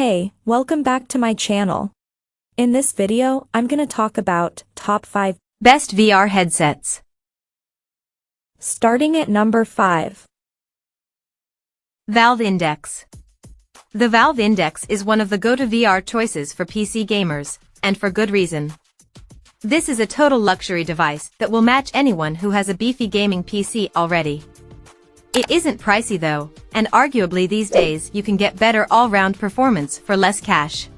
Hey, welcome back to my channel. In this video, I'm gonna talk about top 5 best VR headsets. Starting at number 5. Valve Index. The Valve Index is one of the go-to VR choices for PC gamers, and for good reason. This is a total luxury device that will match anyone who has a beefy gaming PC already. It isn't pricey though, and arguably these days you can get better all-round performance for less cash.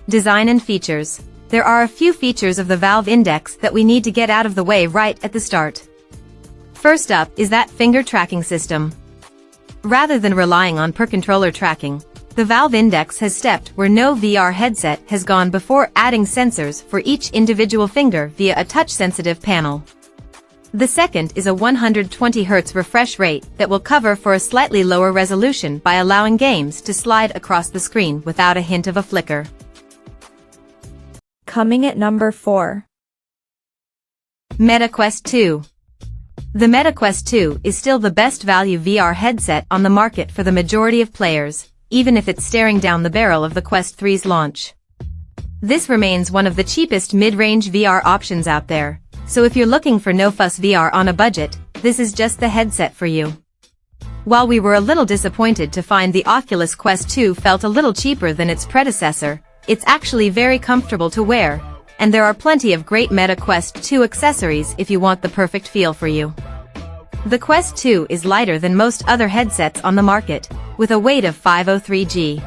Design and features. There are a few features of the Valve Index that we need to get out of the way right at the start. First up is that finger tracking system. Rather than relying on per-controller tracking, the Valve Index has stepped where no VR headset has gone before, adding sensors for each individual finger via a touch-sensitive panel. The second is a 120 Hz refresh rate that will cover for a slightly lower resolution by allowing games to slide across the screen without a hint of a flicker. Coming at number 4. Meta Quest 2. The Meta Quest 2 is still the best value VR headset on the market for the majority of players, even if it's staring down the barrel of the Quest 3's launch. This remains one of the cheapest mid-range VR options out there, so if you're looking for no-fuss VR on a budget, this is just the headset for you. While we were a little disappointed to find the Oculus Quest 2 felt a little cheaper than its predecessor, it's actually very comfortable to wear, and there are plenty of great Meta Quest 2 accessories if you want the perfect feel for you. The Quest 2 is lighter than most other headsets on the market, with a weight of 503 g.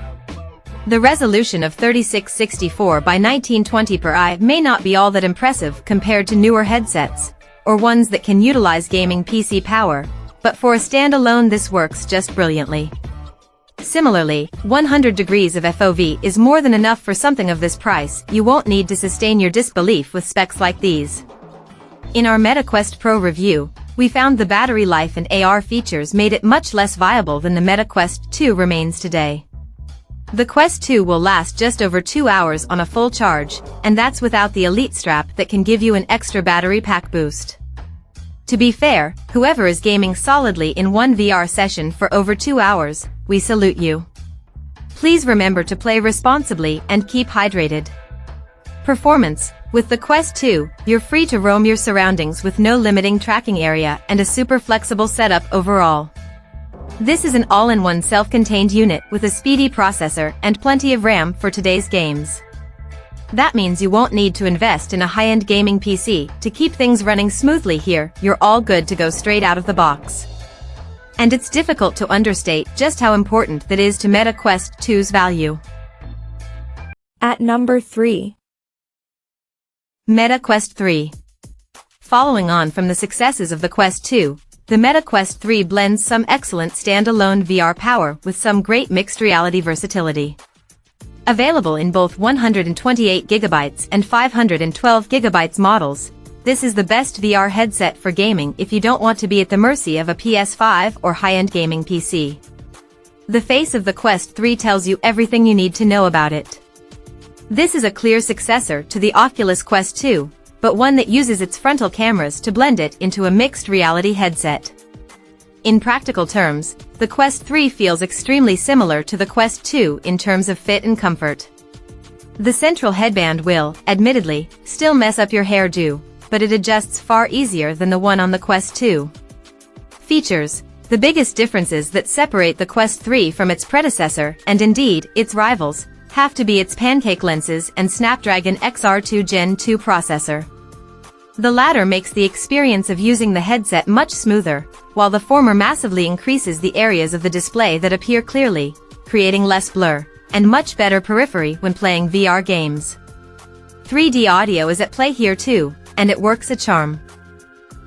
The resolution of 3664 by 1920 per eye may not be all that impressive compared to newer headsets, or ones that can utilize gaming PC power, but for a standalone this works just brilliantly. Similarly, 100 degrees of FOV is more than enough for something of this price. You won't need to sustain your disbelief with specs like these. In our Meta Quest Pro review, we found the battery life and AR features made it much less viable than the Meta Quest 2 remains today. The Quest 2 will last just over 2 hours on a full charge, and that's without the Elite strap that can give you an extra battery pack boost. To be fair, whoever is gaming solidly in one VR session for over 2 hours, we salute you. Please remember to play responsibly and keep hydrated. Performance. With the Quest 2, you're free to roam your surroundings with no limiting tracking area and a super flexible setup overall. This is an all-in-one self-contained unit with a speedy processor and plenty of RAM for today's games. That means you won't need to invest in a high-end gaming PC to keep things running smoothly here. You're all good to go straight out of the box. And it's difficult to understate just how important that is to Meta Quest 2's value. At number 3. Meta Quest 3. Following on from the successes of the Quest 2, the Meta Quest 3 blends some excellent standalone VR power with some great mixed reality versatility. Available in both 128GB and 512GB models, this is the best VR headset for gaming if you don't want to be at the mercy of a PS5 or high-end gaming PC. The face of the Quest 3 tells you everything you need to know about it. This is a clear successor to the Oculus Quest 2, but one that uses its frontal cameras to blend it into a mixed reality headset. In practical terms, the Quest 3 feels extremely similar to the Quest 2 in terms of fit and comfort. The central headband will, admittedly, still mess up your hairdo, but it adjusts far easier than the one on the Quest 2. Features. The biggest differences that separate the Quest 3 from its predecessor, and indeed, its rivals, have to be its pancake lenses and Snapdragon XR2 Gen 2 processor. The latter makes the experience of using the headset much smoother, while the former massively increases the areas of the display that appear clearly, creating less blur, and much better periphery when playing VR games. 3D audio is at play here too, and it works a charm.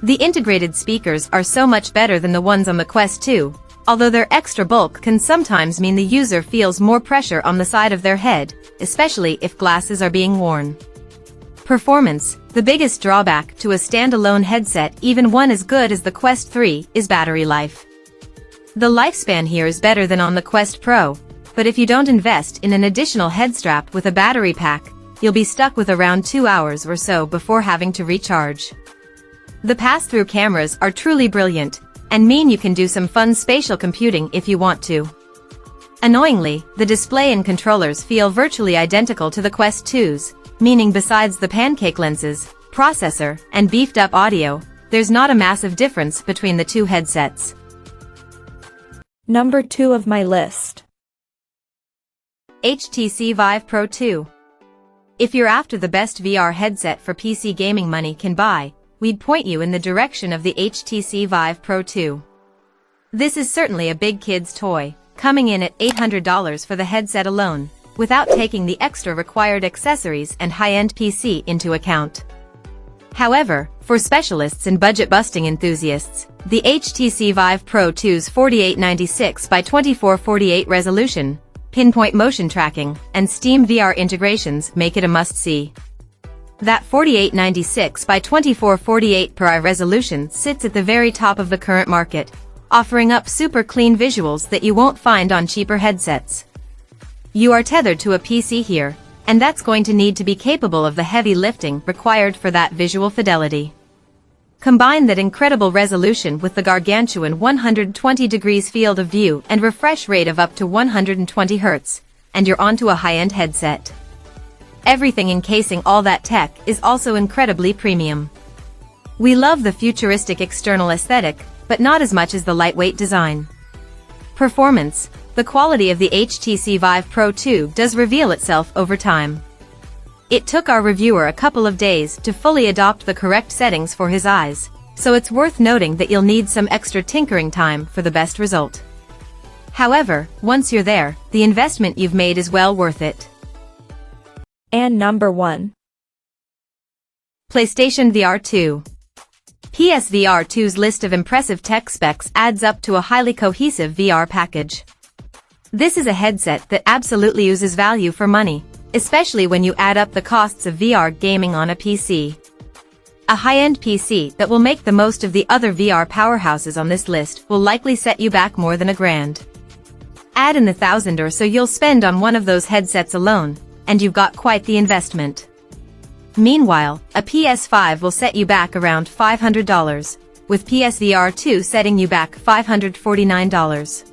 The integrated speakers are so much better than the ones on the Quest 2, although their extra bulk can sometimes mean the user feels more pressure on the side of their head, especially if glasses are being worn. Performance. The biggest drawback to a standalone headset, even one as good as the Quest 3, is battery life. The lifespan here is better than on the Quest Pro, but if you don't invest in an additional head strap with a battery pack, you'll be stuck with around 2 hours or so before having to recharge. The pass-through cameras are truly brilliant, and mean you can do some fun spatial computing if you want to. Annoyingly, the display and controllers feel virtually identical to the Quest 2's, meaning besides the pancake lenses, processor, and beefed-up audio, there's not a massive difference between the two headsets. Number 2 of my list. HTC Vive Pro 2. If you're after the best VR headset for PC gaming money can buy, we'd point you in the direction of the HTC Vive Pro 2. This is certainly a big kid's toy, coming in at $800 for the headset alone, without taking the extra required accessories and high-end PC into account. However, for specialists and budget-busting enthusiasts, the HTC Vive Pro 2's 4896 by 2448 resolution, pinpoint motion tracking, and Steam VR integrations make it a must-see. That 4896 by 2448 per eye resolution sits at the very top of the current market, offering up super clean visuals that you won't find on cheaper headsets. You are tethered to a PC here, and that's going to need to be capable of the heavy lifting required for that visual fidelity. Combine that incredible resolution with the gargantuan 120 degrees field of view and refresh rate of up to 120 Hz, and you're onto a high-end headset. Everything encasing all that tech is also incredibly premium. We love the futuristic external aesthetic, but not as much as the lightweight design. Performance. The quality of the HTC Vive Pro 2 does reveal itself over time. It took our reviewer a couple of days to fully adopt the correct settings for his eyes, so it's worth noting that you'll need some extra tinkering time for the best result. However, once you're there, the investment you've made is well worth it. And number 1. PlayStation VR 2. PSVR 2's list of impressive tech specs adds up to a highly cohesive VR package. This is a headset that absolutely oozes value for money, especially when you add up the costs of VR gaming on a PC. A high-end PC that will make the most of the other VR powerhouses on this list will likely set you back more than $1,000. Add in the $1,000 or so you'll spend on one of those headsets alone, and you've got quite the investment. Meanwhile, a PS5 will set you back around $500, with PSVR 2 setting you back $549.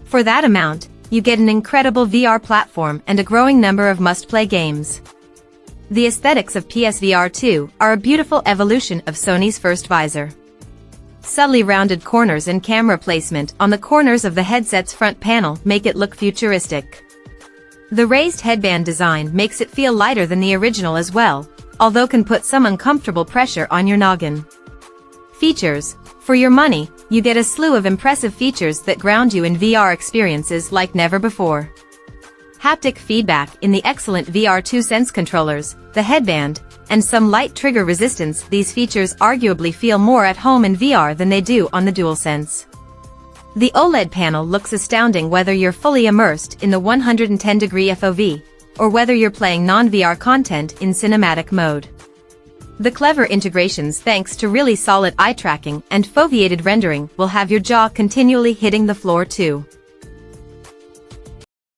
For that amount, you get an incredible VR platform and a growing number of must-play games. The aesthetics of PSVR 2 are a beautiful evolution of Sony's first visor. Subtly rounded corners and camera placement on the corners of the headset's front panel make it look futuristic. The raised headband design makes it feel lighter than the original as well, although can put some uncomfortable pressure on your noggin. Features. For your money, you get a slew of impressive features that ground you in VR experiences like never before. Haptic feedback in the excellent VR2 Sense controllers, the headband, and some light trigger resistance. These features arguably feel more at home in VR than they do on the DualSense. The OLED panel looks astounding whether you're fully immersed in the 110-degree FOV, or whether you're playing non-VR content in cinematic mode. The clever integrations thanks to really solid eye tracking and foveated rendering will have your jaw continually hitting the floor too.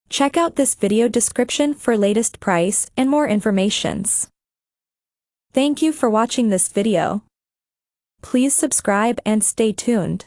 Check out this video description for latest price and more informations. Thank you for watching this video. Please subscribe and stay tuned.